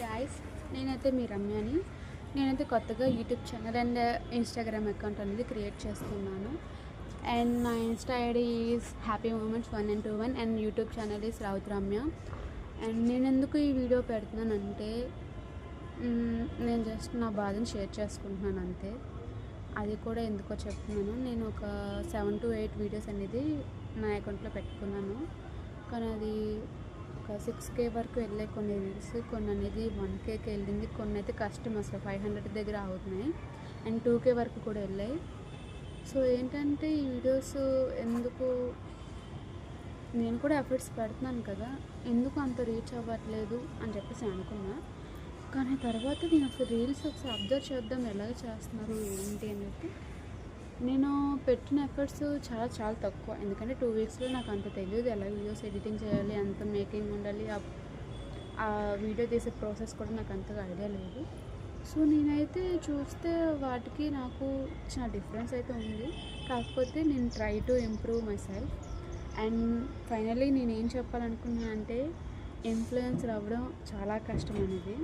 Guys, నేనైతే మీ రమ్యని. నేనైతే కొత్తగా YouTube channel and Instagram account అనేది క్రియేట్ చేసుకున్నాను. అండ్ నా Insta ID is happy moments 1 and 2 1 and YouTube channel is Raut Ramya. And నేను ఎందుకు ఈ వీడియో పెడుతున్నానంటే నేను జస్ట్ నా బాధను షేర్ చేసుకుంటున్నాను అంతే. అది కూడా ఎందుకో చెప్తున్నాను. నేను ఒక 7 to 8 వీడియోస్ అనేది నా అకౌంట్లో పెట్టుకున్నాను. కానీ అది ఒక 6K వరకు వెళ్ళాయి కొన్ని రీల్స్, కొన్ని అనేది 1Kకి వెళ్ళింది, కొన్ని అయితే కష్టం అసలు 500 దగ్గర అవుతున్నాయి అండ్ 2K వరకు కూడా వెళ్ళాయి. సో ఏంటంటే ఈ వీడియోస్ ఎందుకు, నేను కూడా ఎఫర్ట్స్ పెడుతున్నాను కదా, ఎందుకు అంత రీచ్ అవ్వట్లేదు అని చెప్పేసి అనుకున్నా. కానీ తర్వాత నేను అసలు రీల్స్ ఒకసారి అబ్జర్వ్ చేద్దాం ఎలా చేస్తున్నారు ఏంటి అనేది. నేను పెట్టిన ఎఫర్ట్స్ చాలా తక్కువ, ఎందుకంటే 2 వీక్స్లో నాకు అంత తెలియదు ఎలా వీడియోస్ ఎడిటింగ్ చేయాలి, అంత మేకింగ్ ఉండాలి, ఆ వీడియో తీసే ప్రాసెస్ కూడా నాకు అంతగా ఐడియా లేదు. సో నేనైతే చూస్తే వాటికి నాకు చాలా డిఫరెన్స్ అయితే ఉంది. కాకపోతే నేను try to improve my self. And finally నేను ఏం చెప్పాలనుకున్నాను అంటే, ఇన్ఫ్లుయెన్సర్ అవ్వడం చాలా కష్టం అనేది.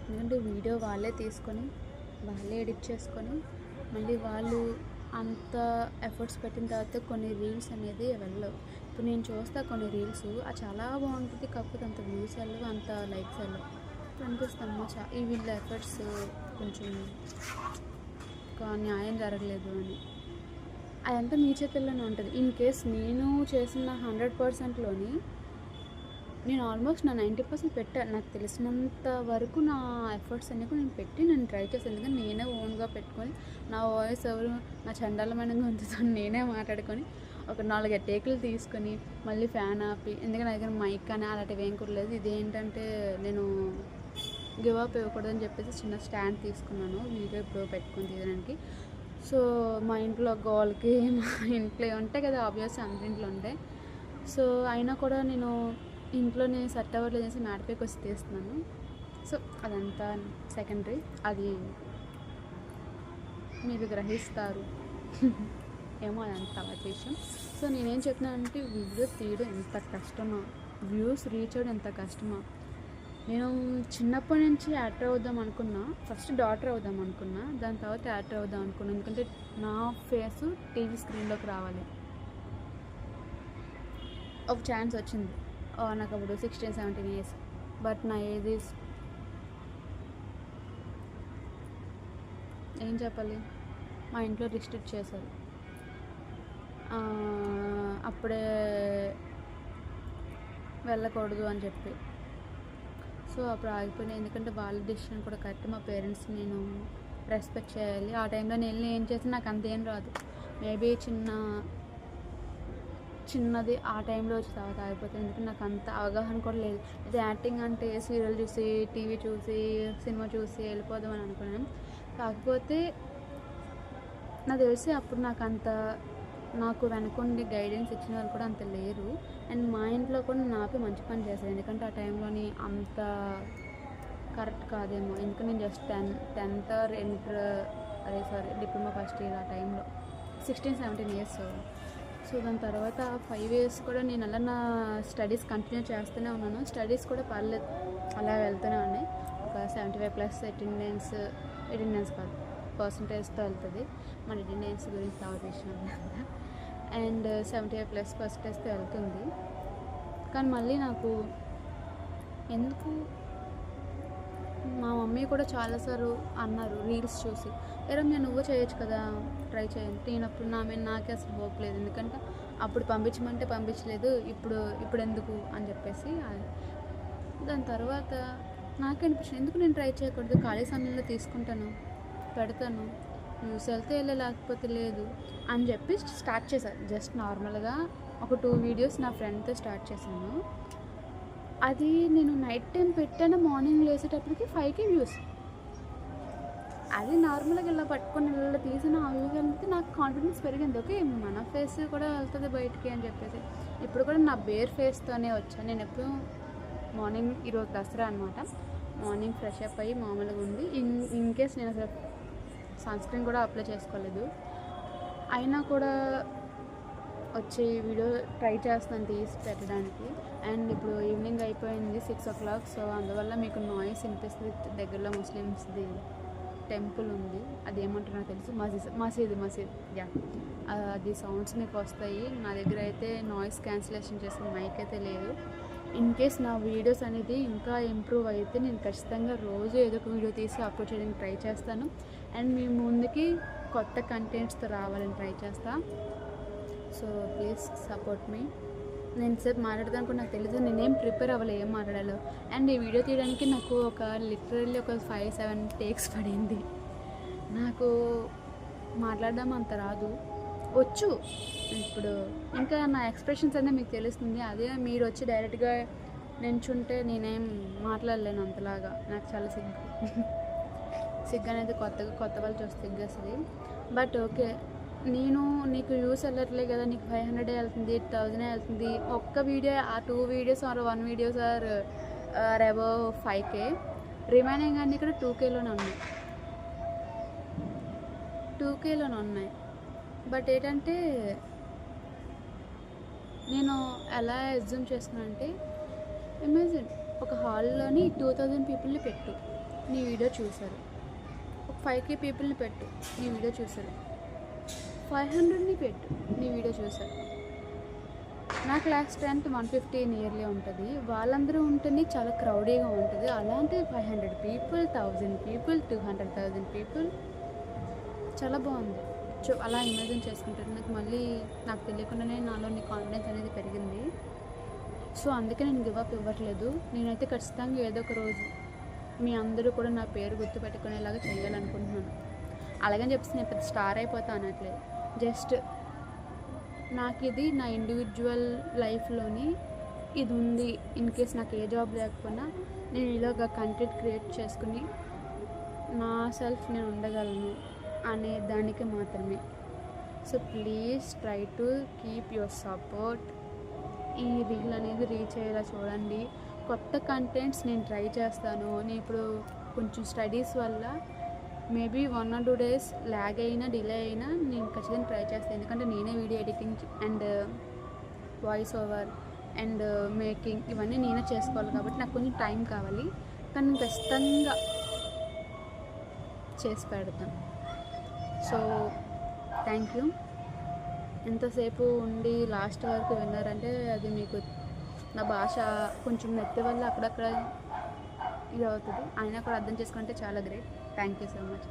ఎందుకంటే వీడియో వాళ్ళే తీసుకొని వాళ్ళే ఎడిట్ చేసుకొని మళ్ళీ వాళ్ళు అంత ఎఫర్ట్స్ పెట్టిన తర్వాత కొన్ని రీల్స్ అనేది వెళ్ళవు. ఇప్పుడు నేను చూస్తా కొన్ని రీల్స్ అది చాలా బాగుంటుంది, కాకపోతే అంత వ్యూస్ వెళ్ళవు, అంత లైక్స్ వెళ్ళవు. ఇప్పుడు అనిపిస్తాము ఈ వీళ్ళ ఎఫర్ట్స్ కొంచెం న్యాయం జరగలేదు అని. అదంతా మీ చేతుల్లోనే ఉంటుంది. ఇన్ కేస్ నేను చేసిన 100%లోని నేను ఆల్మోస్ట్ నా 90% పెట్టాను. నాకు తెలిసినంత వరకు నా ఎఫర్ట్స్ అనేవి నేను పెట్టి నేను ట్రై చేశాను. ఎందుకంటే నేనే ఓన్గా పెట్టుకొని నా వాయిస్ ఎవరు నా చండాలమైన గొంతుతో నేనే మాట్లాడుకొని ఒక 4 టేకులు తీసుకొని మళ్ళీ ఫ్యాన్ ఆపి, ఎందుకంటే నా దగ్గర మైక్ అని అలాంటివి ఏం కురలేదు. ఇదేంటంటే నేను గివ్ అప్ ఇవ్వకూడదని చెప్పేసి చిన్న స్టాండ్ తీసుకున్నాను వీడియో ఇప్పుడు పెట్టుకొని తీయడానికి. సో మా ఇంట్లో గోల్కి మా ఇంట్లో ఉంటాయి కదా, ఆబ్వియస్లీ అందరింట్లో ఉంటాయి. సో అయినా కూడా నేను ఇంట్లోనే సెట్ అవ్వట్లేదు చేసి మ్యాట్పైకి వచ్చి తీస్తున్నాను. సో అదంతా సెకండరీ, అది మీరు గ్రహిస్తారు ఏమో, అదంతా అలా చేసాం. సో నేనేం చెప్తున్నానంటే, వీడియో తీయడం ఎంత కష్టమా, వ్యూస్ రీచ్ అవ్వడం ఎంత కష్టమా. నేను చిన్నప్పటి నుంచి యాక్టర్ అవుదాం అనుకున్నా. ఫస్ట్ డాక్టర్ అవుదాం అనుకున్నా, దాని తర్వాత యాక్టర్ అవుదాం అనుకున్నా. ఎందుకంటే నా ఫేస్ టీవీ స్క్రీన్లోకి రావాలి. ఒక ఛాన్స్ వచ్చింది నాకు అప్పుడు 16-17 years. బట్ నా ఏజ్ ఏం చెప్పాలి, మా ఇంట్లో రిస్ట్రిక్ట్ చేశారు. అప్పుడే వెళ్ళకూడదు అని చెప్పి. సో అప్పుడు ఆగిపోయినాయి. ఎందుకంటే వాళ్ళ డెసిషన్ కూడా కరెక్ట్, మా పేరెంట్స్ని నేను రెస్పెక్ట్ చేయాలి. ఆ టైంలో నేను ఏం చేసి నాకు అంతేం రాదు. మేబీ చిన్నది ఆ టైంలో వచ్చి తర్వాత ఆగిపోతుంది. ఎందుకంటే నాకు అంత అవగాహన కూడా లేదు. ఇది యాక్టింగ్ అంటే సీరియల్ చూసి, టీవీ చూసి, సినిమా చూసి వెళ్ళిపోదాం అని అనుకున్నాను. కాకపోతే నాకు తెలిసి అప్పుడు నాకు వెనకుండి గైడెన్స్ ఇచ్చిన వాళ్ళు కూడా అంత లేరు. అండ్ మా ఇంట్లో కూడా నాపై మంచి పని చేశారు. ఎందుకంటే ఆ టైంలోని అంత కరెక్ట్ కాదేమో. ఎందుకంటే నేను just 10th or diploma first year ఆ టైంలో 16-17 years. సో దాని తర్వాత 5 years కూడా నేను అలా నా స్టడీస్ కంటిన్యూ చేస్తూనే ఉన్నాను. స్టడీస్ కూడా పర్లేదు, అలా వెళ్తూనే ఉన్నాయి. ఒక 75+ అటెండెన్స్ కాదు, పర్సంటేజ్తో వెళ్తుంది. మన అటెండెన్స్ గురించి తర్వాత విషయం అండ్ 75+% వెళ్తుంది. కానీ మళ్ళీ నాకు ఎందుకు, మా మమ్మీ కూడా చాలాసార్లు అన్నారు రీల్స్ చూసి, నేను నువ్వు చేయొచ్చు కదా, ట్రై చేయండి. నేనప్పుడు నాకే అసలు హోప్ లేదు. ఎందుకంటే అప్పుడు పంపించమంటే పంపించలేదు, ఇప్పుడు ఎందుకు అని చెప్పేసి. దాని తర్వాత నాకే అనిపించింది, ఎందుకు నేను ట్రై చేయకూడదు, ఖాళీ సమయంలో తీసుకుంటాను, పెడతాను, న్యూస్ వెళ్తే లేకపోతే లేదు అని చెప్పి స్టార్ట్ చేశాను. జస్ట్ నార్మల్గా ఒక 2 వీడియోస్ నా ఫ్రెండ్తో స్టార్ట్ చేశాను. అది నేను నైట్ టైం పెట్టాను, మార్నింగ్ లేసేటప్పటికి 5K వ్యూస్. అది నార్మల్గా ఇలా పట్టుకొని ఇలా తీసిన ఆ వ్యూస్ అనేది నాకు కాన్ఫిడెన్స్ పెరిగింది. ఓకే, మన ఫేస్ కూడా వెళ్తుంది బయటికి అని చెప్పేసి. ఇప్పుడు కూడా నా బేర్ ఫేస్తోనే వచ్చాను. నేను ఎప్పుడు మార్నింగ్, ఈరోజు దసరా అనమాట, మార్నింగ్ ఫ్రెష్ అప్ అయ్యి మామూలుగా ఉంది. ఇన్ కేస్ నేను అసలు సన్ స్క్రీన్ కూడా అప్లై చేసుకోలేదు. అయినా కూడా వచ్చే వీడియో ట్రై చేస్తాను తీసి పెట్టడానికి. అండ్ ఇప్పుడు ఈవినింగ్ అయిపోయింది 6 o'clock. సో అందువల్ల మీకు నాయిస్ వినిపిస్తుంది. దగ్గరలో ముస్లిమ్స్ది టెంపుల్ ఉంది, అది ఏమంటారో తెలుసు, మసీద్ యా, అది సౌండ్స్ మీకు వస్తాయి. నా దగ్గర అయితే నాయిస్ క్యాన్సిలేషన్ చేసిన మైక్ అయితే లేదు. ఇన్ కేస్ నా వీడియోస్ అనేది ఇంకా ఇంప్రూవ్ అయితే నేను ఖచ్చితంగా రోజు ఏదో ఒక వీడియో తీసి అప్లోడ్ చేయడానికి ట్రై చేస్తాను. అండ్ మీ ముందుకి కొత్త కంటెంట్స్తో రావాలని ట్రై చేస్తాను. సో ప్లీజ్ సపోర్ట్ మీ. నేను సేపు మాట్లాడదానికి నాకు తెలియదు, నేనేం ప్రిపేర్ అవ్వలే ఏం మాట్లాడాలో. అండ్ ఈ వీడియో తీయడానికి నాకు లిటరల్లీ ఒక 5-7 టేక్స్ పడింది. నాకు మాట్లాడడం అంత రాదు, వచ్చు. ఇప్పుడు ఇంకా నా ఎక్స్ప్రెషన్స్ అనేది మీకు తెలుస్తుంది. అదే మీరు వచ్చి డైరెక్ట్గా నించుంటే నేనేం మాట్లాడలేను అంతలాగా. నాకు చాలా సిగ్గు అనేది కొత్త వాళ్ళు చూస్తే సిగ్గేస్తుంది. బట్ ఓకే, నేను నీకు వ్యూస్ వెళ్ళట్లే కదా, నీకు 500 వెళ్తుంది, 1000 వెళ్తుంది. ఒక్క వీడియో, ఆ 2 videos are 1 videos are above 5K. Remaining అన్నీ ఇక్కడ 2Kలోనే ఉన్నాయి, 2Kలోనే ఉన్నాయి. బట్ ఏంటంటే నేను ఎలా అజ్యూమ్ చేస్తున్నానంటే, ఇమాజిన్ ఒక హాల్లోని 2000 పీపుల్ని పెట్టు, నీ వీడియో చూసారు. ఒక 5K పీపుల్ని పెట్టు, నీ వీడియో చూసారు. 500ని పెట్టు, నీ వీడియో చూసారు. నా క్లాస్ స్ట్రెంత్ 150 నియర్లీ ఉంటుంది. వాళ్ళందరూ ఉంటేనే చాలా క్రౌడీగా ఉంటుంది. అలాంటి 500 పీపుల్, 1000 పీపుల్, 200,000 పీపుల్, చాలా బాగుంది. అలా ఇమాజిన్ చేసుకుంటారు. నాకు మళ్ళీ నాకు తెలియకుండానే నాలోని కాన్ఫిడెన్స్ అనేది పెరిగింది. సో అందుకే నేను గివ్ అప్ ఇవ్వట్లేదు. నేనైతే ఖచ్చితంగా ఏదో ఒక రోజు మీ అందరూ కూడా నా పేరు గుర్తుపెట్టుకునేలాగా చేయాలనుకుంటున్నాను. అలాగని చెప్పేసి నేను పెద్ద స్టార్ అయిపోతా అనట్లేదు. జస్ట్ నాకు ఇది నా ఇండివిజువల్ లైఫ్లోని ఇది ఉంది. ఇన్ కేస్ నాకు ఏ జాబ్ లేకపోయినా నేను ఇలాగ కంటెంట్ క్రియేట్ చేసుకుని నా సెల్ఫ్ నేను ఉండగలను అనే దానికి మాత్రమే. So please try to keep your support. ఈ రీల్ అనేది రీచ్ అయ్యేలా చూడండి. కొత్త కంటెంట్స్ నేను ట్రై చేస్తాను. నేను ఇప్పుడు కొంచెం స్టడీస్ వల్ల మేబీ 1 or 2 days ల్యాగ్ అయినా డిలే అయినా నేను ఖచ్చితంగా ట్రై చేస్తాను. ఎందుకంటే నేనే video editing and voice over and making ఇవన్నీ నేనే చేసుకోవాలి కాబట్టి నాకు కొంచెం టైం కావాలి. కానీ నేను ఖచ్చితంగా చేసి పెడతాను. So thank you. ఎంతసేపు ఉండి లాస్ట్ వరకు విన్నారంటే అది మీకు నా భాష కొంచెం నెత్తి వల్ల అక్కడక్కడ ఇది అవుతుంది. అయినా కూడా అర్థం చేసుకుంటే చాలా great. Thank you so much.